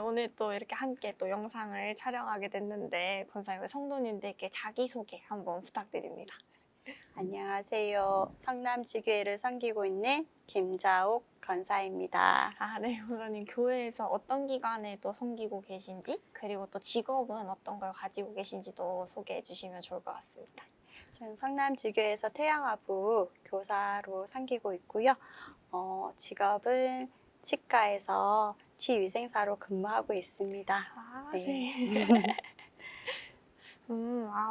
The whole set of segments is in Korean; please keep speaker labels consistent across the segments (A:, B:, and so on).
A: 오늘 또 이렇게 함께 또 영상을 촬영하게 됐는데 권사님 성도님들께 자기소개 한번 부탁드립니다.
B: 안녕하세요. 성남지교회를 섬기고 있는 김자옥 권사입니다.
A: 네, 권사님 교회에서 어떤 기간에 또 섬기고 계신지 그리고 또 직업은 어떤 걸 가지고 계신지도 소개해 주시면 좋을 것 같습니다.
B: 저는 성남지교회에서 태영아부 교사로 섬기고 있고요. 직업은 치과에서 치위생사로 근무하고 있습니다.
A: 네.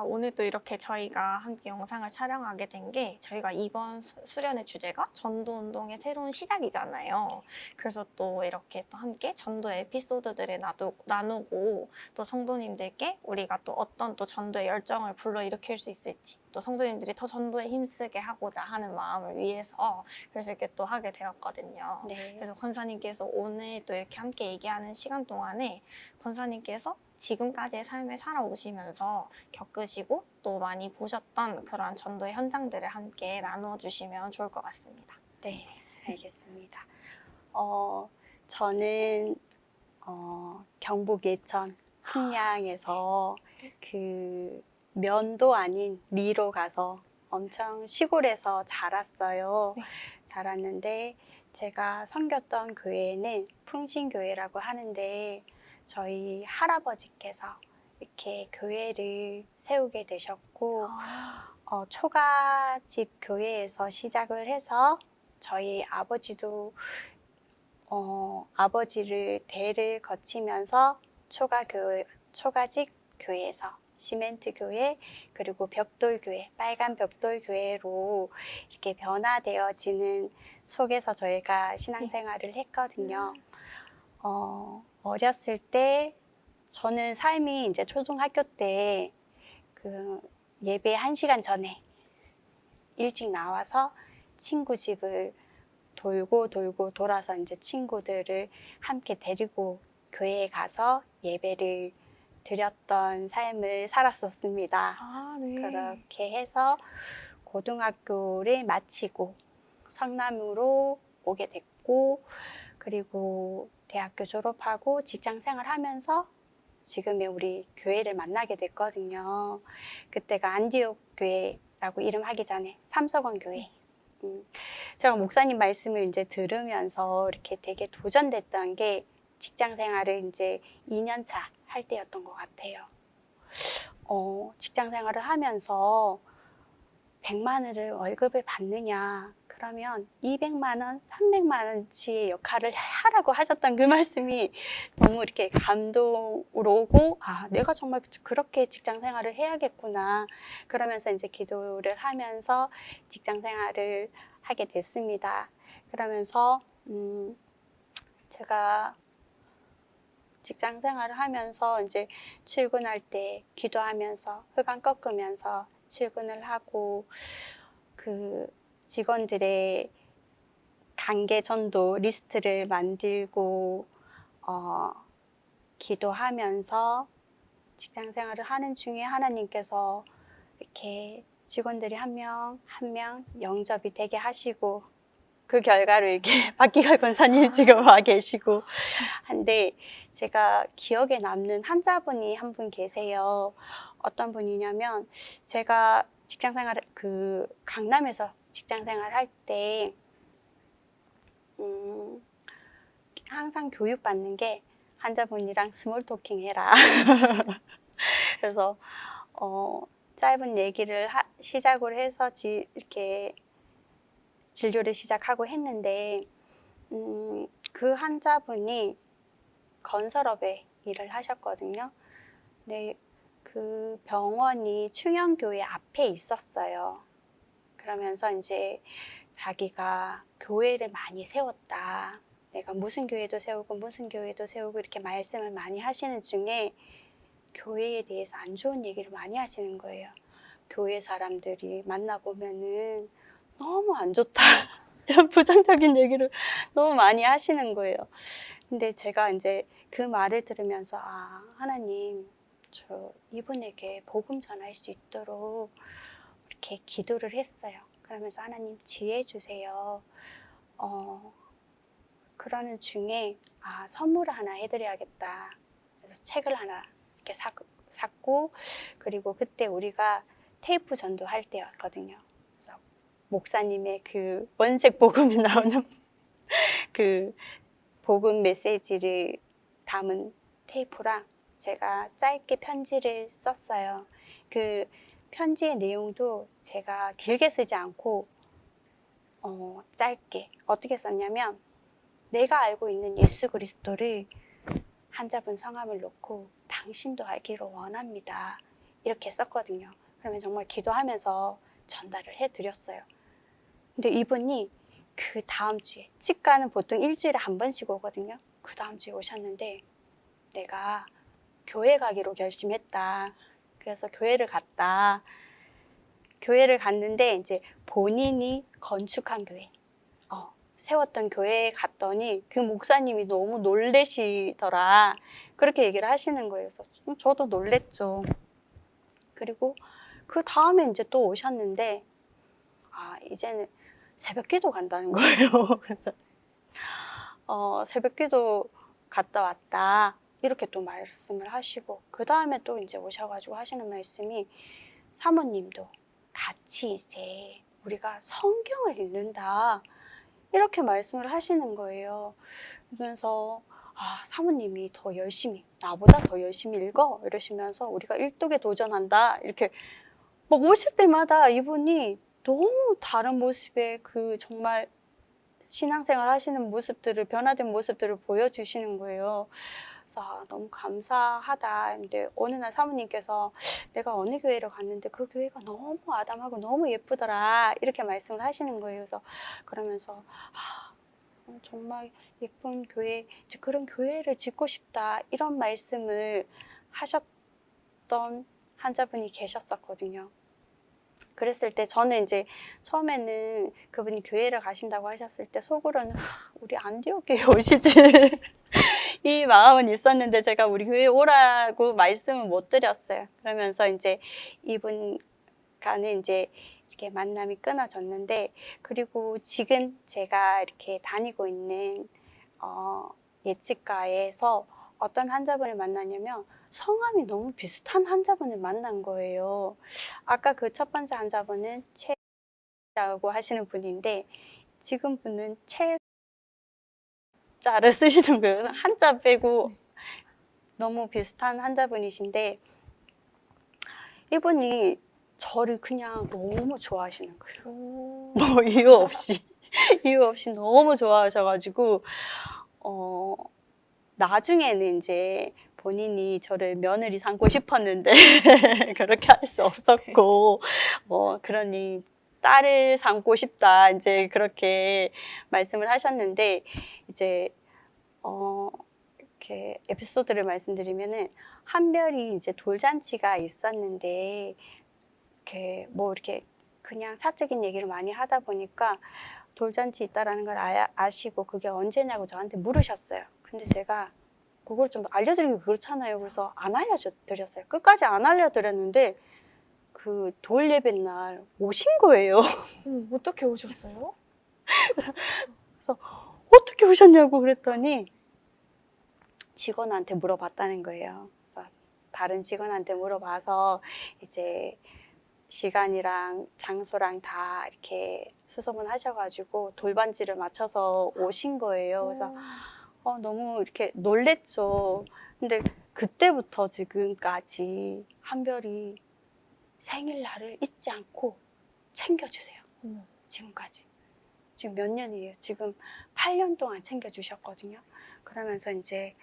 A: 오늘 또 이렇게 저희가 함께 영상을 촬영하게 된 게 저희가 이번 수련의 주제가 전도운동의 새로운 시작이잖아요. 그래서 또 이렇게 또 함께 전도 에피소드들을 나누고 또 성도님들께 우리가 또 어떤 또 전도의 열정을 불러일으킬 수 있을지 또 성도님들이 더 전도에 힘쓰게 하고자 하는 마음을 위해서 그래서 이렇게 또 하게 되었거든요.
B: 네.
A: 그래서 권사님께서 오늘 또 이렇게 함께 얘기하는 시간 동안에 권사님께서 지금까지의 삶을 살아오시면서 겪으시고 또 많이 보셨던 그러한 전도의 현장들을 함께 나누어 주시면 좋을 것 같습니다.
B: 네, 알겠습니다. 저는 경북 예천 흥량에서 그 면도 아닌 리로 가서 엄청 시골에서 자랐어요.
A: 네.
B: 자랐는데 제가 섬겼던 교회는 풍신교회라고 하는데 저희 할아버지께서 이렇게 교회를 세우게 되셨고 초가집 교회에서 시작을 해서 저희 아버지도 아버지를 대를 거치면서 초가집 교회에서 시멘트 교회 그리고 벽돌 교회, 빨간 벽돌 교회로 이렇게 변화되어지는 속에서 저희가 신앙생활을 했거든요. 어렸을 때 저는 삶이 이제 초등학교 때 그 예배 1시간 전에 일찍 나와서 친구 집을 돌고 돌아서 이제 친구들을 함께 데리고 교회에 가서 예배를 드렸던 삶을 살았었습니다.
A: 네.
B: 그렇게 해서 고등학교를 마치고 성남으로 오게 됐고 그리고 대학교 졸업하고 직장 생활하면서 지금의 우리 교회를 만나게 됐거든요. 그때가 안디옥 교회라고 이름하기 전에 삼석원 교회. 제가 목사님 말씀을 이제 들으면서 이렇게 되게 도전됐던 게 직장 생활을 이제 2년 차 할 때였던 것 같아요. 직장 생활을 하면서 100만 원을 월급을 받느냐 그러면 200만 원, 300만 원치의 역할을 하라고 하셨던 그 말씀이 너무 이렇게 감동으로 오고 내가 정말 그렇게 직장 생활을 해야겠구나 그러면서 이제 기도를 하면서 직장 생활을 하게 됐습니다. 그러면서 제가 직장 생활을 하면서 이제 출근할 때 기도하면서 흑암 꺾으면서 출근을 하고 그 직원들의 단계 전도 리스트를 만들고 기도하면서 직장 생활을 하는 중에 하나님께서 이렇게 직원들이 한 명 한 명 영접이 되게 하시고 그 결과로 이렇게 박기갈 권사님 지금 와 계시고 한데 제가 기억에 남는 환자분이 한 분 계세요. 어떤 분이냐면 제가 직장생활 강남에서 직장생활 할 때 항상 교육받는 게 환자분이랑 스몰 토킹 해라. 그래서 짧은 얘기를 시작으로 해서 이렇게 진료를 시작하고 했는데 그 환자분이 건설업에 일을 하셨거든요. 근데 그 병원이 충영교회 앞에 있었어요. 그러면서 이제 자기가 교회를 많이 세웠다. 내가 무슨 교회도 세우고 무슨 교회도 세우고 이렇게 말씀을 많이 하시는 중에 교회에 대해서 안 좋은 얘기를 많이 하시는 거예요. 교회 사람들이 만나보면은 너무 안 좋다. 이런 부정적인 얘기를 너무 많이 하시는 거예요. 근데 제가 이제 그 말을 들으면서 하나님, 저 이분에게 복음 전할 수 있도록 이렇게 기도를 했어요. 그러면서 하나님 지혜 주세요. 그러는 중에 선물을 하나 해드려야겠다. 그래서 책을 하나 이렇게 샀고, 그리고 그때 우리가 테이프 전도할 때였거든요. 그래서 목사님의 그 원색 복음이 나오는 그 복음 메시지를 담은 테이프랑 제가 짧게 편지를 썼어요. 그 편지의 내용도 제가 길게 쓰지 않고 짧게 어떻게 썼냐면, 내가 알고 있는 예수 그리스도를 한자분 성함을 놓고 당신도 알기를 원합니다. 이렇게 썼거든요. 그러면 정말 기도하면서 전달을 해드렸어요. 근데 이분이 그 다음 주에, 치과는 보통 일주일에 한 번씩 오거든요. 그 다음 주에 오셨는데, 내가 교회 가기로 결심했다. 그래서 교회를 갔다. 교회를 갔는데 이제 본인이 건축한 교회, 세웠던 교회에 갔더니 그 목사님이 너무 놀래시더라. 그렇게 얘기를 하시는 거예요. 그래서 저도 놀랬죠. 그리고 그 다음에 이제 또 오셨는데, 이제는 새벽 기도 간다는 거예요. 그래서 새벽 기도 갔다 왔다. 이렇게 또 말씀을 하시고, 그 다음에 또 이제 오셔가지고 하시는 말씀이, 사모님도 같이 이제 우리가 성경을 읽는다. 이렇게 말씀을 하시는 거예요. 그러면서 사모님이 더 열심히, 나보다 더 열심히 읽어 이러시면서 우리가 일독에 도전한다. 이렇게 막 오실 때마다 이분이 너무 다른 모습의 그 정말 신앙생활 하시는 모습들을, 변화된 모습들을 보여주시는 거예요. 그래서 너무 감사하다. 근데 어느 날 사모님께서 내가 어느 교회를 갔는데 그 교회가 너무 아담하고 너무 예쁘더라. 이렇게 말씀을 하시는 거예요. 그래서 그러면서 정말 예쁜 교회, 그런 교회를 짓고 싶다. 이런 말씀을 하셨던 환자분이 계셨었거든요. 그랬을 때 저는 이제 처음에는 그분이 교회를 가신다고 하셨을 때 속으로는 우리 안디옥 교회 오시지 이 마음은 있었는데, 제가 우리 교회 오라고 말씀을 못 드렸어요. 그러면서 이제 이분과는 이제 이렇게 만남이 끊어졌는데, 그리고 지금 제가 이렇게 다니고 있는 예치과에서 어떤 환자분을 만나냐면 성함이 너무 비슷한 환자분을 만난 거예요. 아까 그 첫 번째 환자분은 최라고 하시는 분인데, 지금 분은 최자를 쓰시는 거예요. 한자 빼고 너무 비슷한 환자분이신데, 이분이 저를 그냥 너무 좋아하시는 거예요. 뭐 이유 없이 너무 좋아하셔가지고 나중에는 이제 본인이 저를 며느리 삼고 싶었는데 그렇게 할 수 없었고, 그러니 딸을 삼고 싶다, 이제 그렇게 말씀을 하셨는데, 이제 이렇게 에피소드를 말씀드리면은, 한별이 이제 돌잔치가 있었는데, 이렇게 그냥 사적인 얘기를 많이 하다 보니까 돌잔치 있다라는 걸 아시고 그게 언제냐고 저한테 물으셨어요. 근데 제가 그걸 좀 알려드리기 그렇잖아요. 그래서 안 알려드렸어요. 끝까지 안 알려드렸는데 그 돌 예배 날 오신 거예요.
A: 어떻게 오셨어요?
B: 그래서 어떻게 오셨냐고 그랬더니 직원한테 물어봤다는 거예요. 다른 직원한테 물어봐서 이제 시간이랑 장소랑 다 이렇게 수소문 하셔가지고 돌반지를 맞춰서 오신 거예요. 그래서 너무 이렇게 놀랬죠. 근데 그때부터 지금까지 한별이 생일날을 잊지 않고 챙겨주세요. 지금까지. 지금 몇 년이에요? 지금 8년 동안 챙겨주셨거든요. 그러면서 이제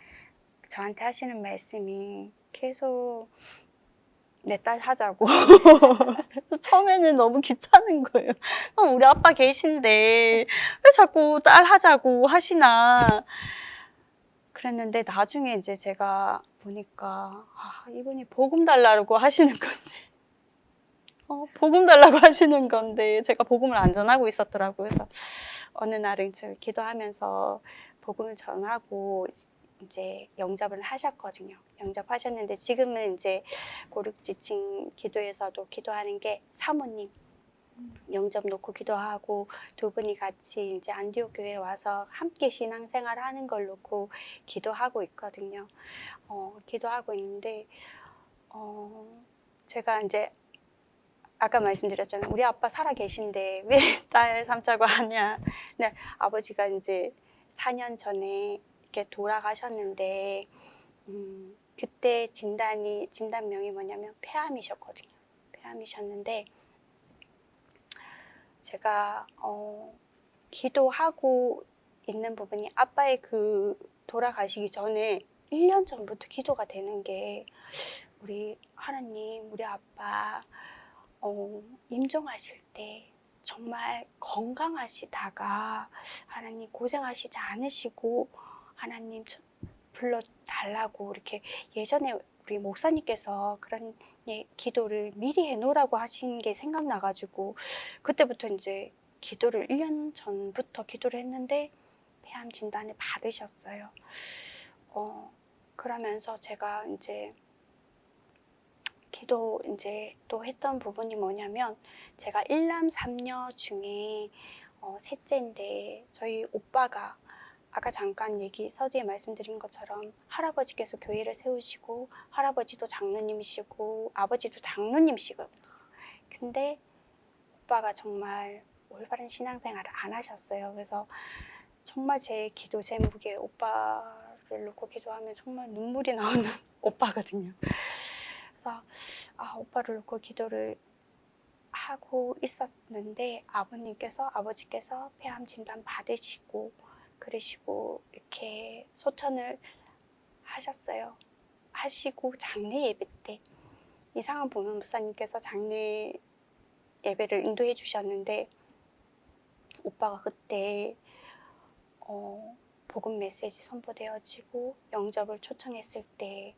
B: 저한테 하시는 말씀이 계속 내 딸 하자고. 그래서 처음에는 너무 귀찮은 거예요. 우리 아빠 계신데 왜 자꾸 딸 하자고 하시나. 그랬는데 나중에 이제 제가 보니까 이분이 복음 달라고 하시는 건데, 복음 달라고 하시는 건데 제가 복음을 안 전하고 있었더라고요. 그래서 어느 날은 저 기도하면서 복음을 전하고 이제 영접을 하셨거든요. 영접하셨는데 지금은 이제 고륙지층 기도에서도 기도하는 게 사모님, 영접 놓고 기도하고 두 분이 같이 이제 안디옥 교회에 와서 함께 신앙생활 하는 걸 놓고 기도하고 있거든요. 기도하고 있는데 제가 이제 아까 말씀드렸잖아요. 우리 아빠 살아 계신데 왜 딸 삼자고 하냐. 근데 아버지가 이제 4년 전에 이렇게 돌아가셨는데 그때 진단명이 뭐냐면 폐암이셨거든요. 폐암이셨는데 제가 기도하고 있는 부분이 아빠의 그 돌아가시기 전에 1년 전부터 기도가 되는 게 우리 하나님, 우리 아빠 임종하실 때 정말 건강하시다가 하나님 고생하시지 않으시고 하나님 불러달라고 이렇게 예전에 우리 목사님께서 그런 기도를 미리 해놓으라고 하신 게 생각나가지고 그때부터 이제 기도를 1년 전부터 기도를 했는데 폐암 진단을 받으셨어요. 그러면서 제가 이제 기도 이제 또 했던 부분이 뭐냐면 제가 1남 3녀 중에 셋째인데 저희 오빠가 아까 잠깐 서두에 말씀드린 것처럼 할아버지께서 교회를 세우시고 할아버지도 장로님이시고 아버지도 장로님이시거든요. 근데 오빠가 정말 올바른 신앙생활을 안 하셨어요. 그래서 정말 제 기도 제목에 오빠를 놓고 기도하면 정말 눈물이 나오는 오빠거든요. 그래서 오빠를 놓고 기도를 하고 있었는데 아버지께서 폐암 진단 받으시고 그러시고 이렇게 소천을 하셨어요. 하시고 장례 예배 때 이상한 보면 목사님께서 장례 예배를 인도해 주셨는데 오빠가 그때 복음 메시지 선포되어지고 영접을 초청했을 때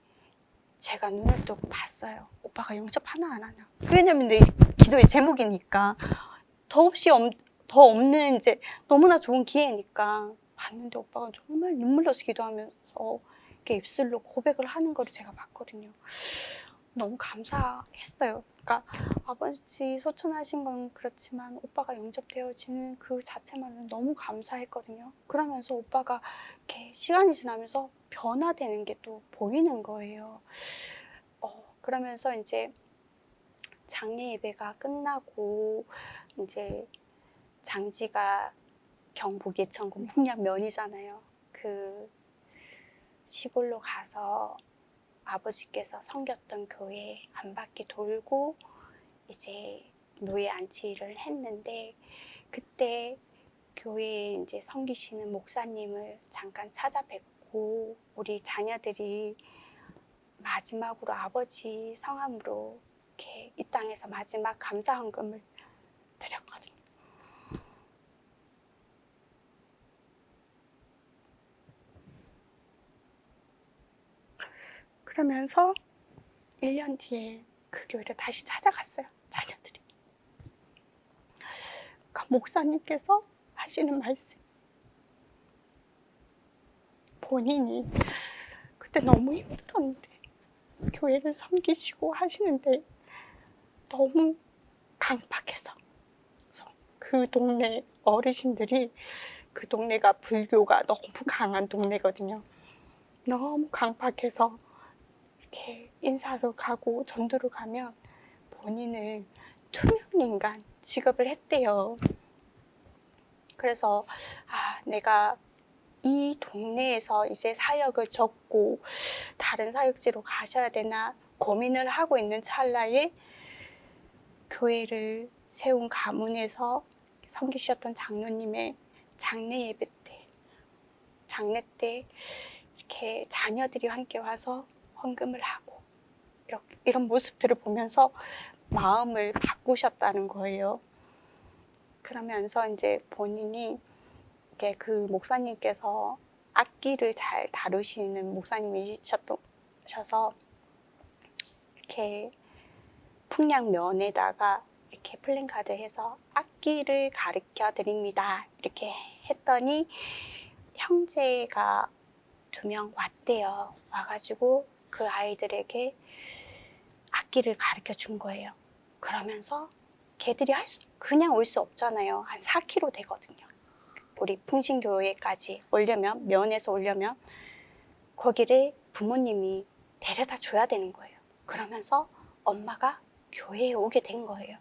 B: 제가 눈을 뜨고 봤어요. 오빠가 영접 하나 안 하나. 왜냐면 내 기도의 제목이니까 더 없는 이제 너무나 좋은 기회니까 봤는데 오빠가 정말 눈물로서 기도하면서 이렇게 입술로 고백을 하는 걸 제가 봤거든요. 너무 감사했어요. 그러니까 아버지 소천하신 건 그렇지만 오빠가 영접되어지는 그 자체만으로 너무 감사했거든요. 그러면서 오빠가 이렇게 시간이 지나면서 변화되는 게 또 보이는 거예요. 그러면서 이제 장례 예배가 끝나고 이제 장지가 경북 예천군 풍량면이잖아요. 그 시골로 가서 아버지께서 섬겼던 교회 한 바퀴 돌고 이제 묘에 안치를 했는데 그때 교회에 이제 섬기시는 목사님을 잠깐 찾아뵙고 우리 자녀들이 마지막으로 아버지 성함으로 이렇게 이 땅에서 마지막 감사 헌금을 드렸거든요. 그러면서 1년 뒤에 그 교회를 다시 찾아갔어요. 자녀들이. 그러니까 목사님께서 하시는 말씀. 본인이 그때 너무 힘들었는데 교회를 섬기시고 하시는데 너무 강박해서 그 동네 어르신들이 그 동네가 불교가 너무 강한 동네거든요. 너무 강박해서 이렇게 인사로 가고 전도로 가면 본인은 투명인간 취급을 했대요. 그래서 내가 이 동네에서 이제 사역을 접고 다른 사역지로 가셔야 되나 고민을 하고 있는 찰나에 교회를 세운 가문에서 섬기셨던 장로님의 장례 예배 때, 장례 때 이렇게 자녀들이 함께 와서 헌금을 하고 이런 모습들을 보면서 마음을 바꾸셨다는 거예요. 그러면서 이제 본인이 이렇게 그 목사님께서 악기를 잘 다루시는 목사님이셔서 이렇게 풍량면에다가 이렇게 플랜카드 해서 악기를 가르쳐 드립니다. 이렇게 했더니 형제가 2명 왔대요. 와가지고 그 아이들에게 악기를 가르쳐 준 거예요. 그러면서 걔들이 그냥 올 수 없잖아요. 한 4km 되거든요. 우리 풍신교회까지 오려면, 면에서 오려면 거기를 부모님이 데려다 줘야 되는 거예요. 그러면서 엄마가 교회에 오게 된 거예요.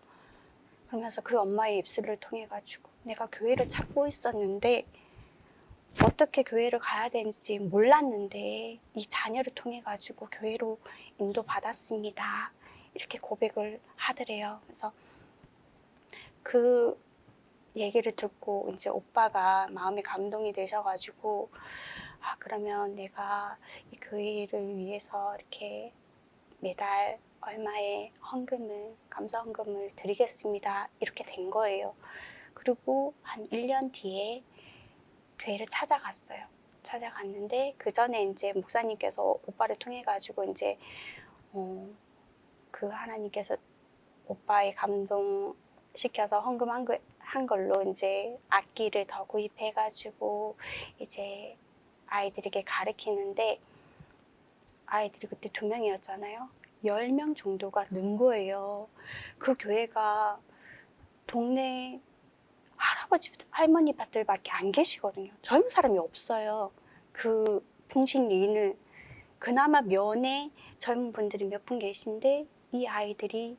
B: 그러면서 그 엄마의 입술을 통해 가지고 내가 교회를 찾고 있었는데 어떻게 교회를 가야 되는지 몰랐는데 이 자녀를 통해 가지고 교회로 인도받았습니다. 이렇게 고백을 하더래요. 그래서 그 얘기를 듣고 이제 오빠가 마음이 감동이 되셔가지고 아 그러면 내가 이 교회를 위해서 이렇게 매달 얼마의 헌금을 감사 헌금을 드리겠습니다. 이렇게 된 거예요. 그리고 한 1년 뒤에 교회를 찾아갔어요. 찾아갔는데 그 전에 이제 목사님께서 오빠를 통해 가지고 이제 그 하나님께서 오빠의 감동 시켜서 헌금한 걸로 이제 악기를 더 구입해 가지고 이제 아이들에게 가르치는데 아이들이 그때 2명이었잖아요. 10명 정도가 는 거예요. 그 교회가 동네 할아버지 할머니들밖에 안 계시거든요. 젊은 사람이 없어요. 그 풍신리는 그나마 면에 젊은 분들이 몇 분 계신데 이 아이들이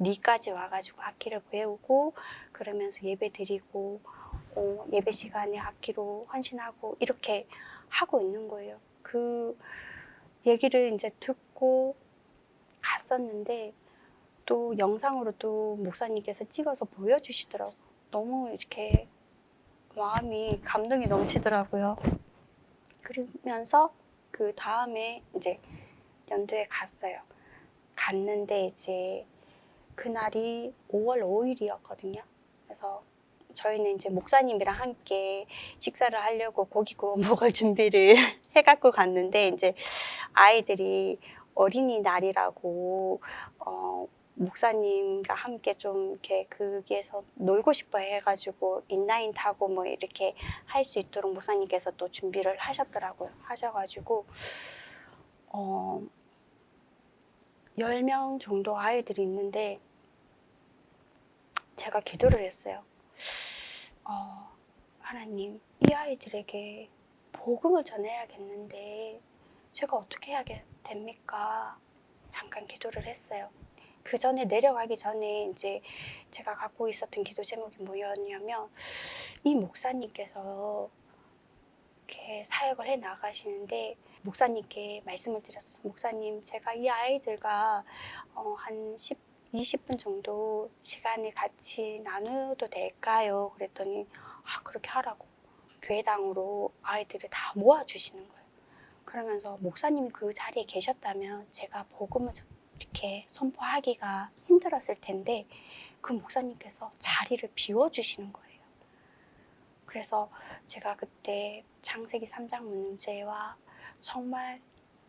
B: 리까지 와가지고 악기를 배우고 그러면서 예배 드리고 예배 시간에 악기로 헌신하고 이렇게 하고 있는 거예요. 그 얘기를 이제 듣고 갔었는데 또 영상으로 또 목사님께서 찍어서 보여주시더라고요. 너무 이렇게 마음이 감동이 넘치더라고요. 그러면서 그 다음에 이제 연도에 갔어요. 갔는데 이제 그날이 5월 5일이었거든요. 그래서 저희는 이제 목사님이랑 함께 식사를 하려고 고기 구워 먹을 준비를 해갖고 갔는데 이제 아이들이 어린이날이라고 목사님과 함께 좀 이렇게 거기에서 놀고 싶어 해가지고 인라인 타고 뭐 이렇게 할 수 있도록 목사님께서 또 준비를 하셨더라고요. 하셔가지고 10명 정도 아이들이 있는데 제가 기도를 했어요. 하나님, 이 아이들에게 복음을 전해야겠는데 제가 어떻게 해야 됩니까? 잠깐 기도를 했어요. 그 전에 내려가기 전에 이제 제가 갖고 있었던 기도 제목이 뭐였냐면 이 목사님께서 이렇게 사역을 해 나가시는데 목사님께 말씀을 드렸어요. 목사님, 제가 이 아이들과 한 20분 정도 시간을 같이 나눠도 될까요? 그랬더니 그렇게 하라고 교회당으로 아이들을 다 모아주시는 거예요. 그러면서 목사님이 그 자리에 계셨다면 제가 복음을 이렇게 선포하기가 힘들었을 텐데 그 목사님께서 자리를 비워주시는 거예요. 그래서 제가 그때 창세기 3장 문제와 정말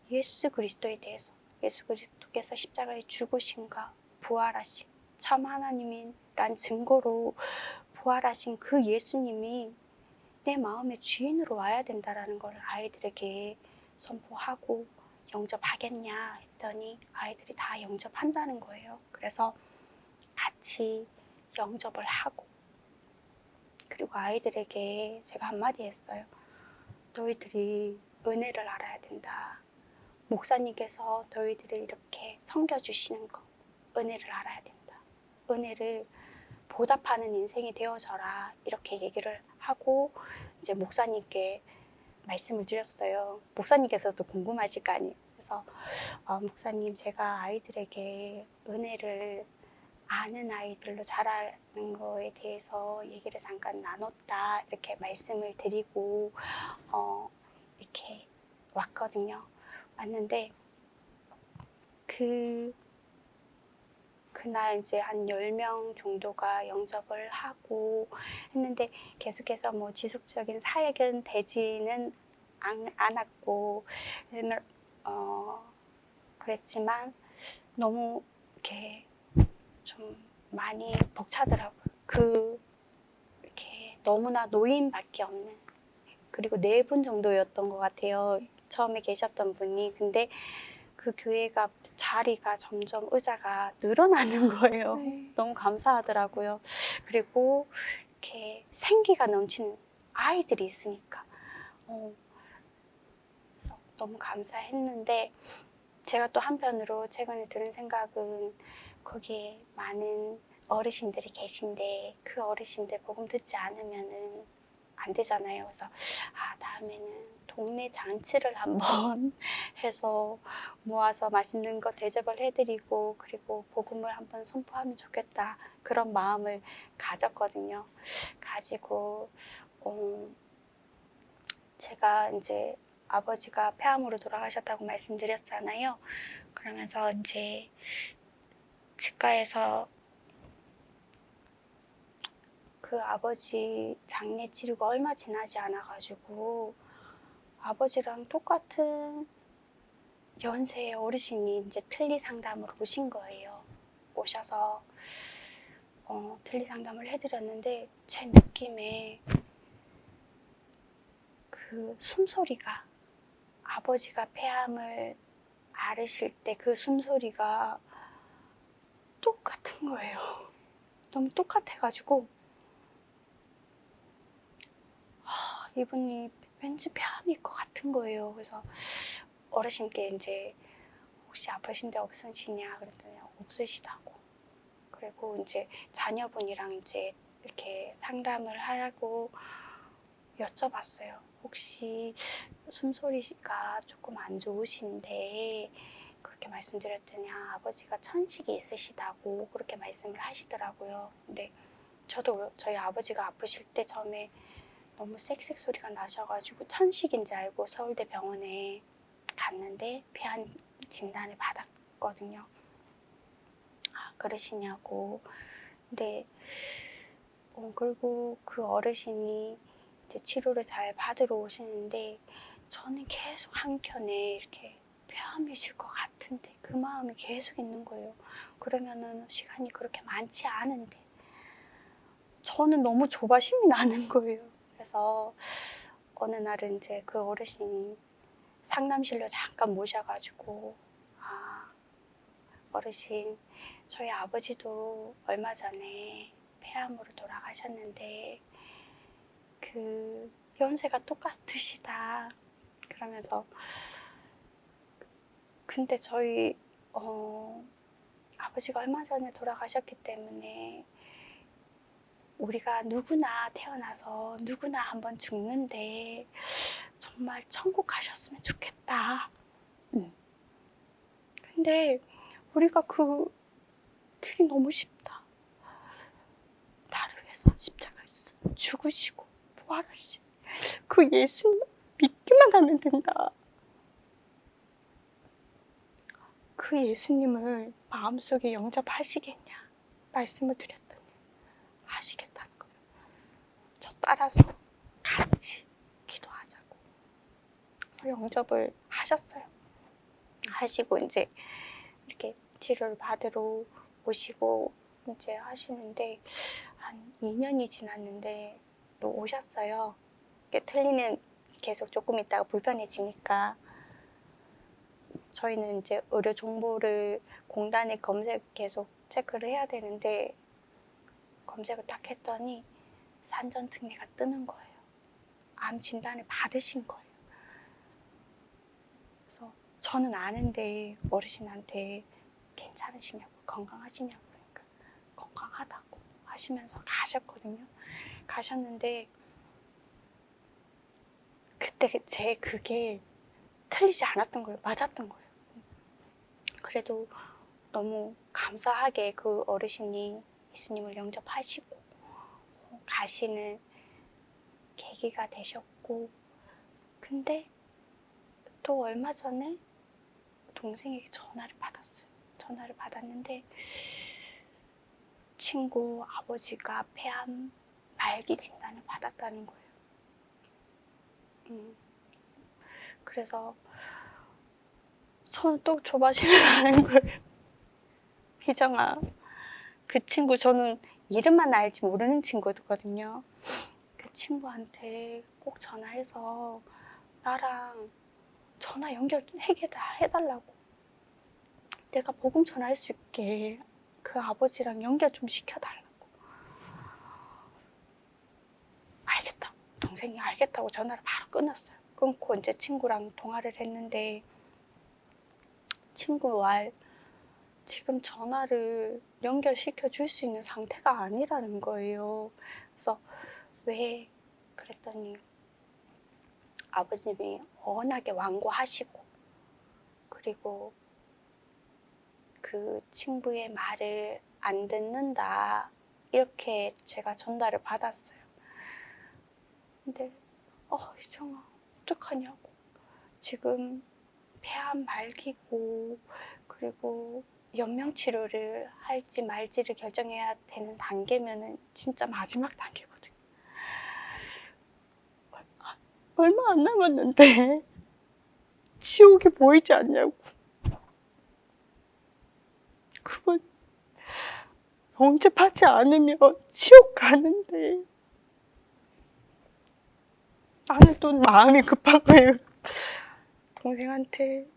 B: 예수 그리스도에 대해서 예수 그리스도께서 십자가에 죽으신가 부활하신 참 하나님이란 증거로 부활하신 그 예수님이 내 마음의 주인으로 와야 된다라는 걸 아이들에게 선포하고 영접하겠냐 했더니 아이들이 다 영접한다는 거예요. 그래서 같이 영접을 하고 그리고 아이들에게 제가 한마디 했어요. 너희들이 은혜를 알아야 된다. 목사님께서 너희들을 이렇게 섬겨주시는 거 은혜를 알아야 된다. 은혜를 보답하는 인생이 되어져라. 이렇게 얘기를 하고 이제 목사님께 말씀을 드렸어요. 목사님께서도 궁금하실 거 아니에요. 그래서 목사님, 제가 아이들에게 은혜를 아는 아이들로 자라는 거에 대해서 얘기를 잠깐 나눴다. 이렇게 말씀을 드리고 이렇게 왔거든요. 왔는데 그날 이제 한 10명 정도가 영접을 하고 했는데 계속해서 뭐 지속적인 사역은 되지는 않았고 그랬지만 너무 이렇게 좀 많이 벅차더라고요. 이렇게 너무나 노인밖에 없는 그리고 4분 정도였던 것 같아요. 처음에 계셨던 분이. 근데 그 교회가 자리가 점점 의자가 늘어나는 거예요.
A: 네.
B: 너무 감사하더라고요. 그리고 이렇게 생기가 넘치는 아이들이 있으니까 그래서 너무 감사했는데 제가 또 한편으로 최근에 드는 생각은 거기에 많은 어르신들이 계신데 그 어르신들 복음 듣지 않으면은 안 되잖아요. 그래서 다음에는 동네 잔치를 한번 해서 모아서 맛있는 거 대접을 해드리고 그리고 복음을 한번 선포하면 좋겠다 그런 마음을 가졌거든요. 가지고 제가 이제 아버지가 폐암으로 돌아가셨다고 말씀드렸잖아요. 그러면서 이제 치과에서 그 아버지 장례 치르고 얼마 지나지 않아가지고 아버지랑 똑같은 연세의 어르신이 이제 틀니 상담으로 오신 거예요. 오셔서 틀니 상담을 해드렸는데 제 느낌에 그 숨소리가 아버지가 폐암을 앓으실 때 그 숨소리가 똑같은 거예요. 너무 똑같아가지고 이분이 왠지 폐암일 것 같은 거예요. 그래서 어르신께 이제 혹시 아프신 데 없으시냐 그랬더니 없으시다고. 그리고 이제 자녀분이랑 이제 이렇게 상담을 하고 여쭤봤어요. 혹시 숨소리가 조금 안 좋으신데 그렇게 말씀드렸더니 아버지가 천식이 있으시다고 그렇게 말씀을 하시더라고요. 근데 저도 저희 아버지가 아프실 때 처음에 너무 쌕쌕 소리가 나셔가지고 천식인지 알고 서울대 병원에 갔는데 폐암 진단을 받았거든요. 그러시냐고. 근데 그리고 그 어르신이 이제 치료를 잘 받으러 오시는데 저는 계속 한켠에 이렇게 폐암이실 것 같은데 그 마음이 계속 있는 거예요. 그러면은 시간이 그렇게 많지 않은데 저는 너무 조바심이 나는 거예요. 그래서 어느 날은 이제 그 어르신이 상담실로 잠깐 모셔가지고 어르신 저희 아버지도 얼마 전에 폐암으로 돌아가셨는데 그 연세가 똑같으시다 그러면서 근데 저희 아버지가 얼마 전에 돌아가셨기 때문에 우리가 누구나 태어나서 누구나 한번 죽는데 정말 천국 가셨으면 좋겠다. 근데 우리가 그 길이 너무 쉽다. 나를 위해서 십자가에서 죽으시고 부활하신 그 예수님 믿기만 하면 된다. 그 예수님을 마음속에 영접하시겠냐 말씀을 드렸더니 하시겠다는 거예요. 저 따라서 같이 기도하자고. 그래서 영접을 하셨어요. 하시고 이제 이렇게 치료를 받으러 오시고 이제 하시는데 한 2년이 지났는데 또 오셨어요. 틀니는 계속 조금 있다가 불편해지니까 저희는 이제 의료 정보를 공단에 검색 계속 체크를 해야 되는데 검색을 딱 했더니 산전특례가 뜨는 거예요. 암 진단을 받으신 거예요. 그래서 저는 아는데 어르신한테 괜찮으시냐고 건강하시냐고 그러니까 건강하다고 하시면서 가셨거든요. 가셨는데 그때 제 그게 틀리지 않았던 거예요. 맞았던 거예요. 그래도 너무 감사하게 그 어르신이 예수님을 영접하시고 가시는 계기가 되셨고 근데 또 얼마 전에 동생에게 전화를 받았어요. 전화를 받았는데 친구 아버지가 폐암 말기 진단을 받았다는 거예요. 그래서 저는 또 조바심이 나는 거예요. 희정아, 그 친구 저는 이름만 알지 모르는 친구거든요. 그 친구한테 꼭 전화해서 나랑 전화 연결 해달라고. 내가 복음 전할 수 있게 그 아버지랑 연결 좀 시켜달라고. 알겠다. 동생이 알겠다고 전화를 바로 끊었어요. 끊고 이제 친구랑 통화를 했는데 친구 말 지금 전화를 연결시켜 줄 수 있는 상태가 아니라는 거예요. 그래서 왜 그랬더니 아버님이 워낙에 완고하시고 그리고 그 친구의 말을 안 듣는다 이렇게 제가 전달을 받았어요. 근데 희정아 어떡하냐고. 지금 폐암 말기고 그리고 연명 치료를 할지 말지를 결정해야 되는 단계면은 진짜 마지막 단계거든요. 얼마 안 남았는데 지옥이 보이지 않냐고. 그건 영접하지 않으면 지옥 가는데 나는 또 마음이 급한 거예요. 동생한테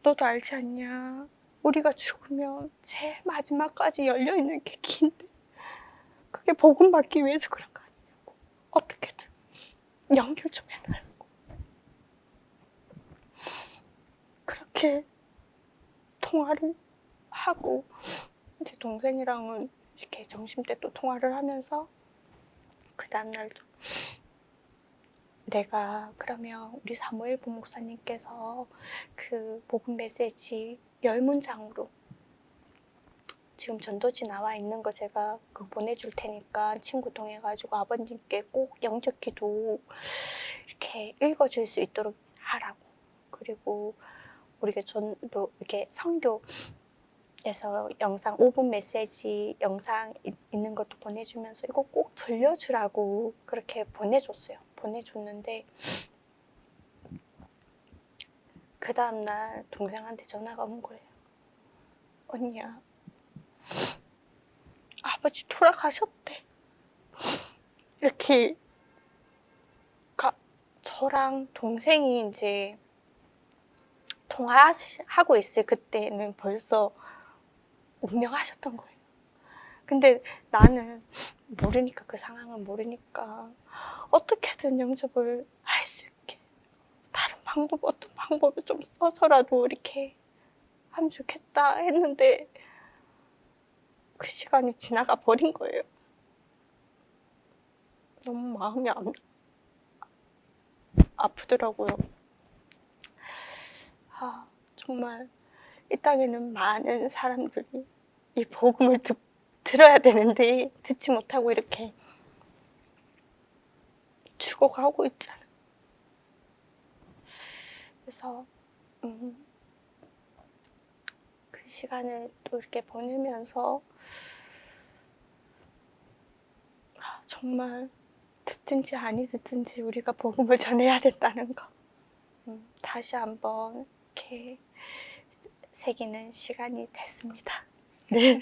B: 너도 알지 않냐? 우리가 죽으면 제일 마지막까지 열려있는 게 긴데 그게 복음 받기 위해서 그런 거 아니냐고. 어떻게든 연결 좀 해달라고. 그렇게 통화를 하고 이제 동생이랑은 이렇게 점심때 또 통화를 하면서 그 다음날도 내가 그러면 우리 사무엘 부목사님께서 그 복음 메시지 10문장으로 지금 전도지 나와 있는 거 제가 그거 보내줄 테니까 친구 통해가지고 아버님께 꼭 영접기도 이렇게 읽어줄 수 있도록 하라고. 그리고 우리가 전도 이렇게 선교에서 영상 5분 메시지 영상 있는 것도 보내주면서 이거 꼭 들려주라고 그렇게 보내줬어요. 보내줬는데 그 다음날 동생한테 전화가 온 거예요. 언니야, 아버지 돌아가셨대. 이렇게 저랑 동생이 이제 통화하고 있을 그때는 벌써 운명하셨던 거예요. 근데 나는 모르니까 그 상황은 모르니까 어떻게든 영접을 할 수 있게 다른 방법 어떤 방법을 좀 써서라도 이렇게 하면 좋겠다 했는데 그 시간이 지나가 버린 거예요. 너무 마음이 아프더라고요. 정말 이 땅에는 많은 사람들이 이 복음을 들어야 되는데 듣지 못하고 이렇게 죽어가고 있잖아. 그래서 그 시간을 또 이렇게 보내면서 정말 듣든지 아니 듣든지 우리가 복음을 전해야 된다는 거 다시 한번 이렇게 새기는 시간이 됐습니다. 네.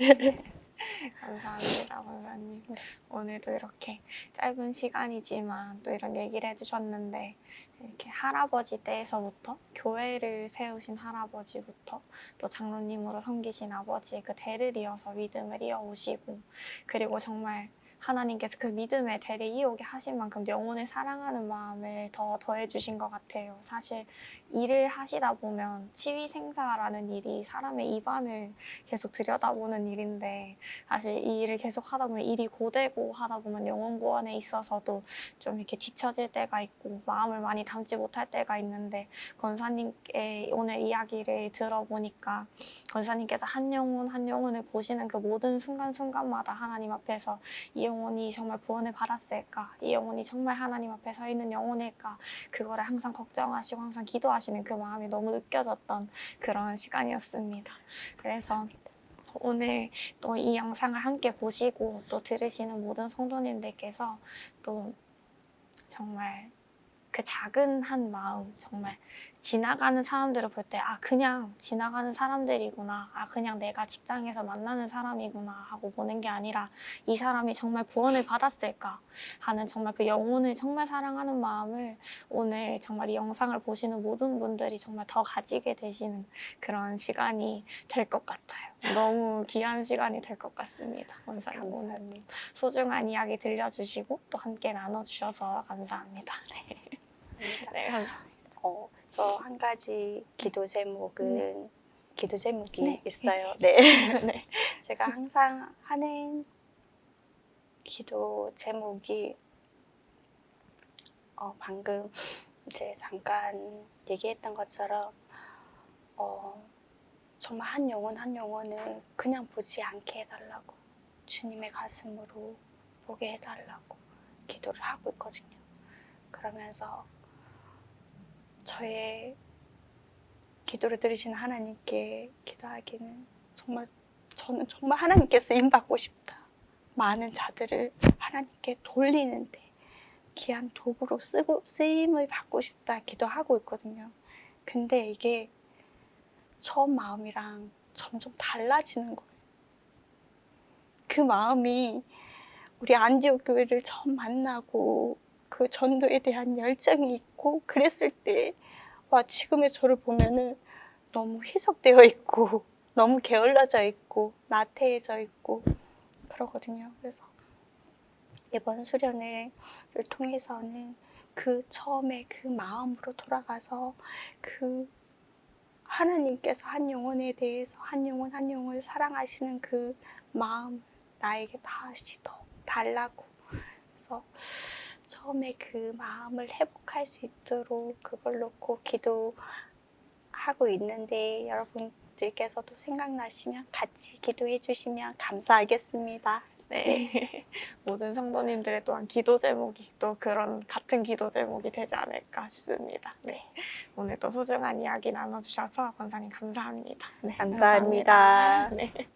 A: 감사합니다, 권사님. 오늘도 이렇게 짧은 시간이지만 또 이런 얘기를 해주셨는데 이렇게 할아버지 때에서부터 교회를 세우신 할아버지부터 또 장로님으로 섬기신 아버지의 그 대를 이어서 믿음을 이어오시고 그리고 정말 하나님께서 그 믿음의 대를 이어오게 하신 만큼 영혼을 사랑하는 마음을 더 더해주신 것 같아요. 사실 일을 하시다 보면 치위생사라는 일이 사람의 입안을 계속 들여다보는 일인데 사실 이 일을 계속 하다 보면 일이 고되고 하다 보면 영혼 구원에 있어서도 좀 이렇게 뒤처질 때가 있고 마음을 많이 담지 못할 때가 있는데 권사님께 오늘 이야기를 들어보니까 권사님께서 한 영혼 한 영혼을 보시는 그 모든 순간순간마다 하나님 앞에서 이 영혼이 정말 구원을 받았을까? 이 영혼이 정말 하나님 앞에 서 있는 영혼일까? 그거를 항상 걱정하시고 항상 기도하시는 그 마음이 너무 느껴졌던 그런 시간이었습니다. 그래서 오늘 또 이 영상을 함께 보시고 또 들으시는 모든 성도님들께서 또 정말 그 작은 한 마음, 정말 지나가는 사람들을 볼 때 아 그냥 지나가는 사람들이구나, 아 그냥 내가 직장에서 만나는 사람이구나 하고 보는 게 아니라 이 사람이 정말 구원을 받았을까 하는 정말 그 영혼을 정말 사랑하는 마음을 오늘 정말 이 영상을 보시는 모든 분들이 정말 더 가지게 되시는 그런 시간이 될 것 같아요. 너무 귀한 시간이 될 것 같습니다. 원사님 오늘
B: 감사합니다.
A: 소중한 이야기 들려주시고 또 함께 나눠주셔서 감사합니다. 네, 감사합니다.
B: 저 한 가지 기도 제목은 기도 제목이
A: 네.
B: 있어요. 네.
A: 네.
B: 제가 항상 하는 기도 제목이 방금 이제 잠깐 얘기했던 것처럼 정말 한 영혼 한 영혼을 그냥 보지 않게 해달라고, 주님의 가슴으로 보게 해달라고 기도를 하고 있거든요. 그러면서 저의 기도를 들으시는 하나님께 기도하기는 정말 저는 정말 하나님께 쓰임받고 싶다. 많은 자들을 하나님께 돌리는데 귀한 도구로 쓰임을 받고 싶다 기도하고 있거든요. 근데 이게 처음 마음이랑 점점 달라지는 거예요. 그 마음이 우리 안디옥 교회를 처음 만나고 그 전도에 대한 열정이 있고 그랬을 때 와, 지금의 저를 보면은 너무 희석되어 있고 너무 게을러져 있고 나태해져 있고 그러거든요. 그래서 이번 수련회를 통해서는 그 처음에 그 마음으로 돌아가서 그 하나님께서 한 영혼에 대해서 한 영혼 한 영혼을 사랑하시는 그 마음 나에게 다시 더 달라고, 그래서 처음에 그 마음을 회복할 수 있도록 그걸 놓고 기도하고 있는데 여러분들께서도 생각나시면 같이 기도해 주시면 감사하겠습니다.
A: 네. 모든 성도님들의 또한 기도 제목이 또 그런 같은 기도 제목이 되지 않을까 싶습니다. 네. 오늘 또 소중한 이야기 나눠주셔서 권사님 감사합니다. 네,
B: 감사합니다.
A: 감사합니다. 네.